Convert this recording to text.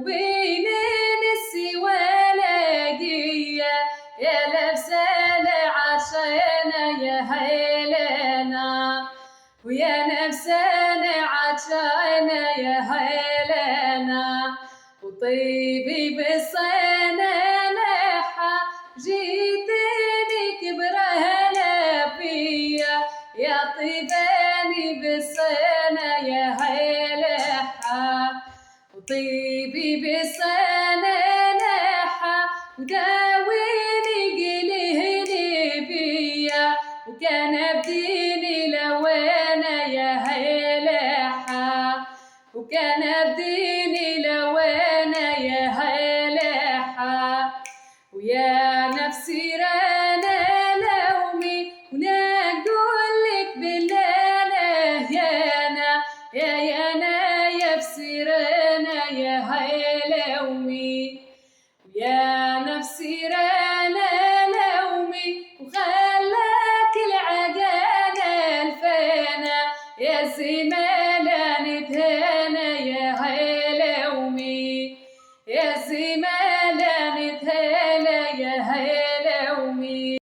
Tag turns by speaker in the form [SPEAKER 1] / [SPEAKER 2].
[SPEAKER 1] وبين السوى لاقية يا لابسة عشانة يا هيلنا ويا نفسنا عشانة يا هيلنا وطيبي بالصينة لحى جيتني كبرهنا فيا يا طيباني بالصينة يا هيلحى وطيبي بالصينة لحى وداويني قلهني بيا وكان بديني لوانا يا هيلحى وكان بديني لوانا يا هيلحى ويا نفسي رانا لومي ونقولك بالله يانا يا بسيرانا يا هيلومي ويا نفسي رانا لومي وخلاك العقانة الفانا يا زمالة نتهانى يا هيلومي يا زمالة